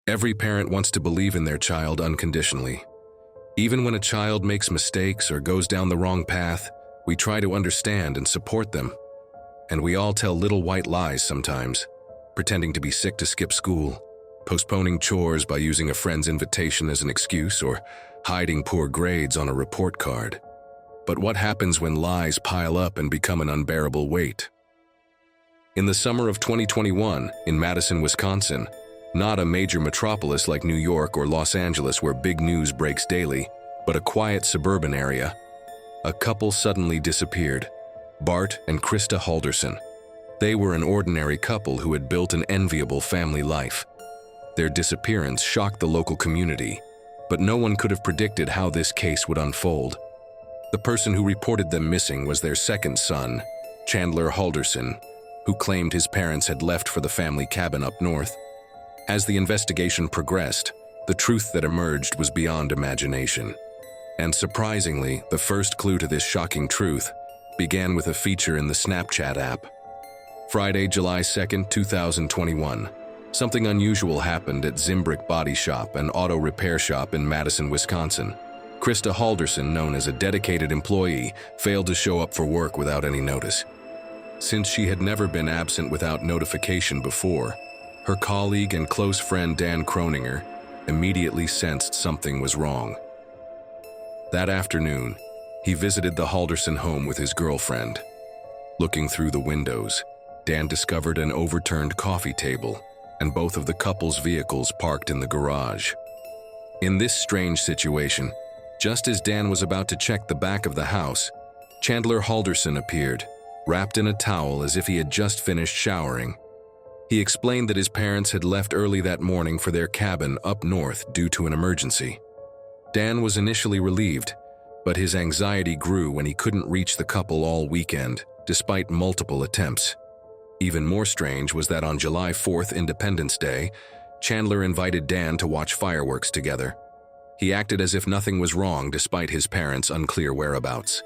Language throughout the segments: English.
Every parent wants to believe in their child unconditionally. Even when a child makes mistakes or goes down the wrong path, we try to understand and support them. And we all tell little white lies sometimes, pretending to be sick to skip school, postponing chores by using a friend's invitation as an excuse, or hiding poor grades on a report card. But what happens when lies pile up and become an unbearable weight? In the summer of 2021, in Madison, Wisconsin, not a major metropolis like New York or Los Angeles where big news breaks daily, but a quiet suburban area, a couple suddenly disappeared, Bart and Krista Halderson. They were an ordinary couple who had built an enviable family life. Their disappearance shocked the local community, but no one could have predicted how this case would unfold. The person who reported them missing was their second son, Chandler Halderson, who claimed his parents had left for the family cabin up north. As the investigation progressed, the truth that emerged was beyond imagination. And surprisingly, the first clue to this shocking truth began with a feature in the Snapchat app. Friday, July 2, 2021. Something unusual happened at Zimbrick Body Shop, an auto repair shop in Madison, Wisconsin. Krista Halderson, known as a dedicated employee, failed to show up for work without any notice. Since she had never been absent without notification before, her colleague and close friend Dan Croninger immediately sensed something was wrong. That afternoon, he visited the Halderson home with his girlfriend. Looking through the windows, Dan discovered an overturned coffee table and both of the couple's vehicles parked in the garage. In this strange situation, just as Dan was about to check the back of the house, Chandler Halderson appeared, wrapped in a towel as if he had just finished showering. He explained that his parents had left early that morning for their cabin up north due to an emergency. Dan was initially relieved, but his anxiety grew when he couldn't reach the couple all weekend, despite multiple attempts. Even more strange was that on July 4th, Independence Day, Chandler invited Dan to watch fireworks together. He acted as if nothing was wrong despite his parents' unclear whereabouts.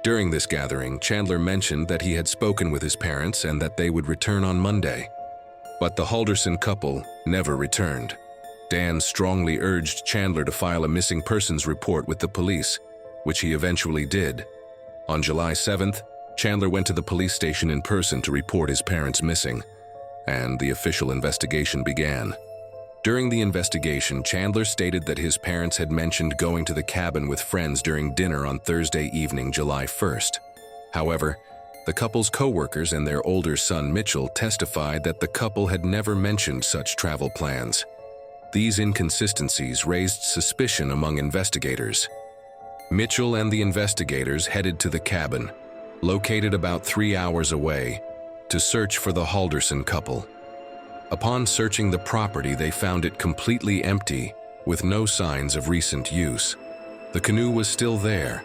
During this gathering, Chandler mentioned that he had spoken with his parents and that they would return on Monday. But the Halderson couple never returned. Dan strongly urged Chandler to file a missing persons report with the police, which he eventually did. On July 7th, Chandler went to the police station in person to report his parents missing, and the official investigation began. During the investigation, Chandler stated that his parents had mentioned going to the cabin with friends during dinner on Thursday evening, July 1st. However, the couple's co-workers and their older son Mitchell testified that the couple had never mentioned such travel plans. These inconsistencies raised suspicion among investigators. Mitchell and the investigators headed to the cabin, located about 3 hours away, to search for the Halderson couple. Upon searching the property, they found it completely empty, with no signs of recent use. The canoe was still there,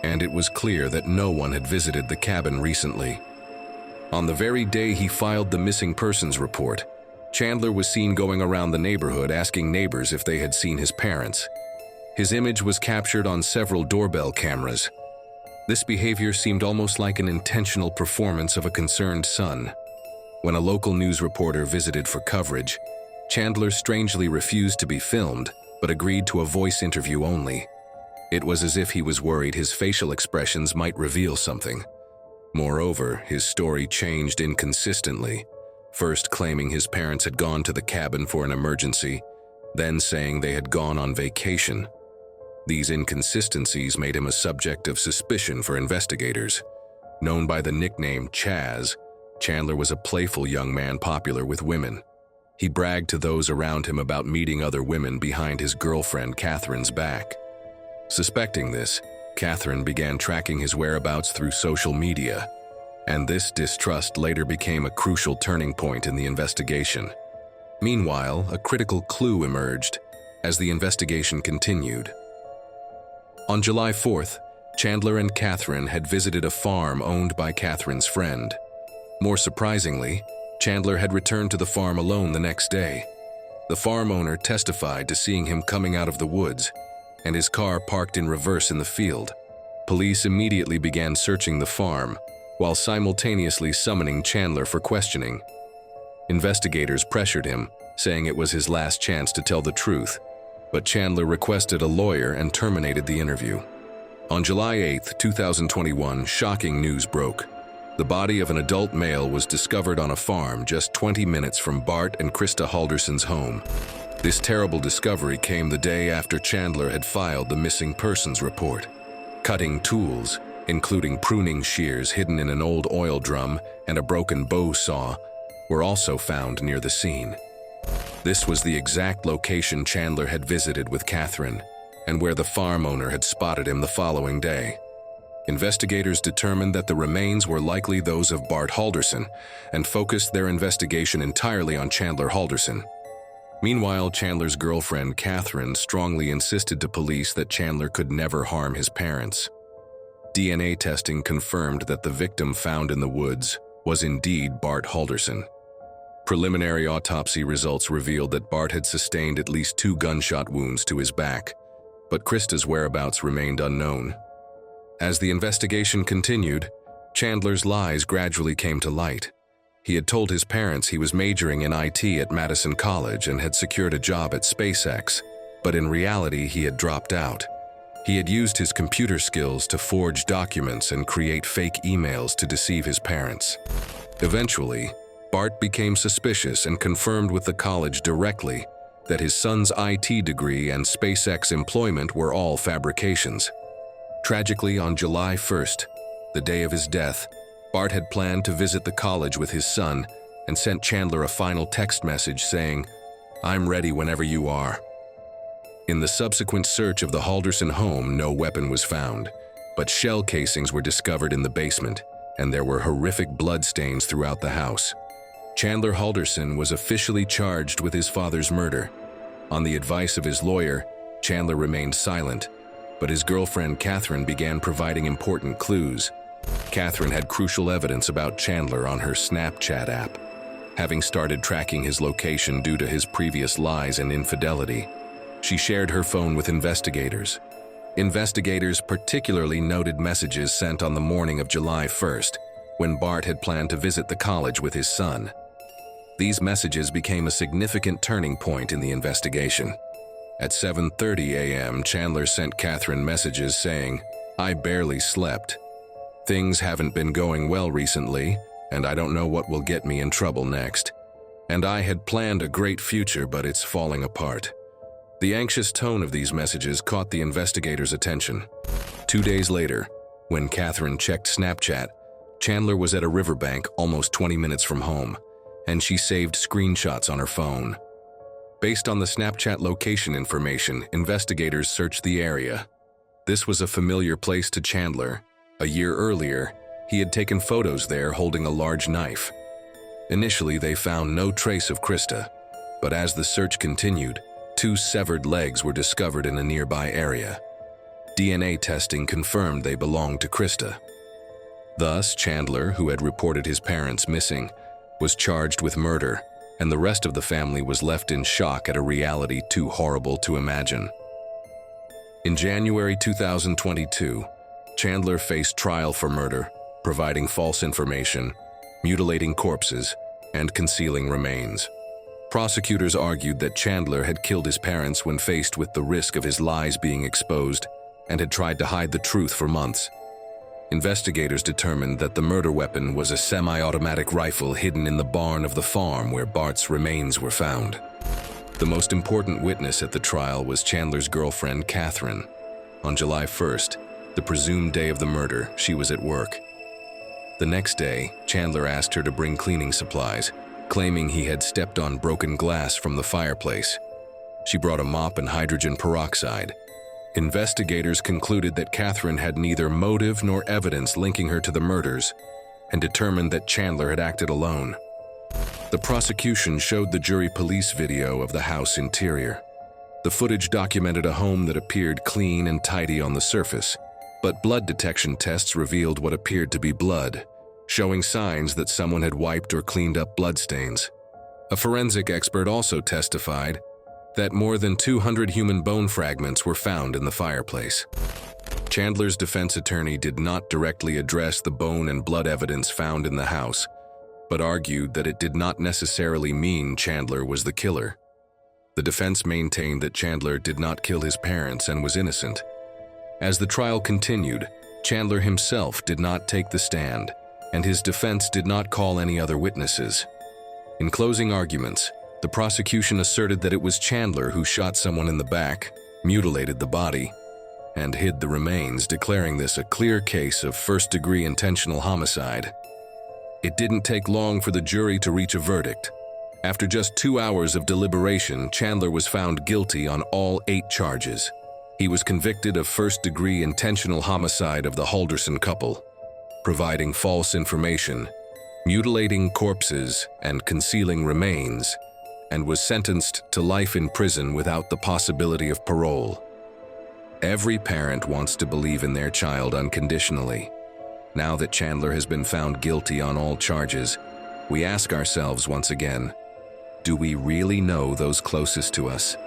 and it was clear that no one had visited the cabin recently. On the very day he filed the missing persons report, Chandler was seen going around the neighborhood asking neighbors if they had seen his parents. His image was captured on several doorbell cameras. This behavior seemed almost like an intentional performance of a concerned son. When a local news reporter visited for coverage, Chandler strangely refused to be filmed, but agreed to a voice interview only. It was as if he was worried his facial expressions might reveal something. Moreover, his story changed inconsistently, first claiming his parents had gone to the cabin for an emergency, then saying they had gone on vacation. These inconsistencies made him a subject of suspicion for investigators. Known by the nickname Chaz, Chandler was a playful young man popular with women. He bragged to those around him about meeting other women behind his girlfriend Catherine's back. Suspecting this, Catherine began tracking his whereabouts through social media, and this distrust later became a crucial turning point in the investigation. Meanwhile, a critical clue emerged as the investigation continued. On July 4th, Chandler and Catherine had visited a farm owned by Catherine's friend. More surprisingly, Chandler had returned to the farm alone the next day. The farm owner testified to seeing him coming out of the woods, and his car parked in reverse in the field. Police immediately began searching the farm, while simultaneously summoning Chandler for questioning. Investigators pressured him, saying it was his last chance to tell the truth, but Chandler requested a lawyer and terminated the interview. On July 8, 2021, shocking news broke. The body of an adult male was discovered on a farm just 20 minutes from Bart and Krista Halderson's home. This terrible discovery came the day after Chandler had filed the missing persons report. Cutting tools, including pruning shears hidden in an old oil drum and a broken bow saw, were also found near the scene. This was the exact location Chandler had visited with Catherine, and where the farm owner had spotted him the following day. Investigators determined that the remains were likely those of Bart Halderson and focused their investigation entirely on Chandler Halderson. Meanwhile, Chandler's girlfriend, Catherine, strongly insisted to police that Chandler could never harm his parents. DNA testing confirmed that the victim found in the woods was indeed Bart Halderson. Preliminary autopsy results revealed that Bart had sustained at least 2 gunshot wounds to his back, but Krista's whereabouts remained unknown. As the investigation continued, Chandler's lies gradually came to light. He had told his parents he was majoring in IT at Madison College and had secured a job at SpaceX, but in reality he had dropped out. He had used his computer skills to forge documents and create fake emails to deceive his parents. Eventually, Bart became suspicious and confirmed with the college directly that his son's IT degree and SpaceX employment were all fabrications. Tragically, on July 1st, the day of his death, Bart had planned to visit the college with his son and sent Chandler a final text message saying, "I'm ready whenever you are." In the subsequent search of the Halderson home, no weapon was found, but shell casings were discovered in the basement, and there were horrific bloodstains throughout the house. Chandler Halderson was officially charged with his father's murder. On the advice of his lawyer, Chandler remained silent, but his girlfriend Catherine began providing important clues. Catherine had crucial evidence about Chandler on her Snapchat app, having started tracking his location due to his previous lies and infidelity. She shared her phone with investigators. Investigators particularly noted messages sent on the morning of July 1st, when Bart had planned to visit the college with his son. These messages became a significant turning point in the investigation. At 7:30 a.m., Chandler sent Catherine messages saying, "I barely slept. Things haven't been going well recently, and I don't know what will get me in trouble next. And I had planned a great future, but it's falling apart." The anxious tone of these messages caught the investigators' attention. 2 days later, when Catherine checked Snapchat, Chandler was at a riverbank almost 20 minutes from home, and she saved screenshots on her phone. Based on the Snapchat location information, investigators searched the area. This was a familiar place to Chandler. A year earlier, he had taken photos there holding a large knife. Initially, they found no trace of Krista, but as the search continued, 2 severed legs were discovered in a nearby area. DNA testing confirmed they belonged to Krista. Thus, Chandler, who had reported his parents missing, was charged with murder, and the rest of the family was left in shock at a reality too horrible to imagine. In January 2022, Chandler faced trial for murder, providing false information, mutilating corpses, and concealing remains. Prosecutors argued that Chandler had killed his parents when faced with the risk of his lies being exposed and had tried to hide the truth for months. Investigators determined that the murder weapon was a semi-automatic rifle hidden in the barn of the farm where Bart's remains were found. The most important witness at the trial was Chandler's girlfriend, Catherine. On July 1st, the presumed day of the murder, she was at work. The next day, Chandler asked her to bring cleaning supplies, claiming he had stepped on broken glass from the fireplace. She brought a mop and hydrogen peroxide. Investigators concluded that Catherine had neither motive nor evidence linking her to the murders and determined that Chandler had acted alone. The prosecution showed the jury police video of the house interior. The footage documented a home that appeared clean and tidy on the surface, but blood detection tests revealed what appeared to be blood, showing signs that someone had wiped or cleaned up bloodstains. A forensic expert also testified that more than 200 human bone fragments were found in the fireplace. Chandler's defense attorney did not directly address the bone and blood evidence found in the house, but argued that it did not necessarily mean Chandler was the killer. The defense maintained that Chandler did not kill his parents and was innocent. As the trial continued, Chandler himself did not take the stand, and his defense did not call any other witnesses. In closing arguments, the prosecution asserted that it was Chandler who shot someone in the back, mutilated the body, and hid the remains, declaring this a clear case of first-degree intentional homicide. It didn't take long for the jury to reach a verdict. After just 2 hours of deliberation, Chandler was found guilty on all 8 charges. He was convicted of first-degree intentional homicide of the Halderson couple, providing false information, mutilating corpses, and concealing remains, and was sentenced to life in prison without the possibility of parole. Every parent wants to believe in their child unconditionally. Now that Chandler has been found guilty on all charges, we ask ourselves once again, do we really know those closest to us?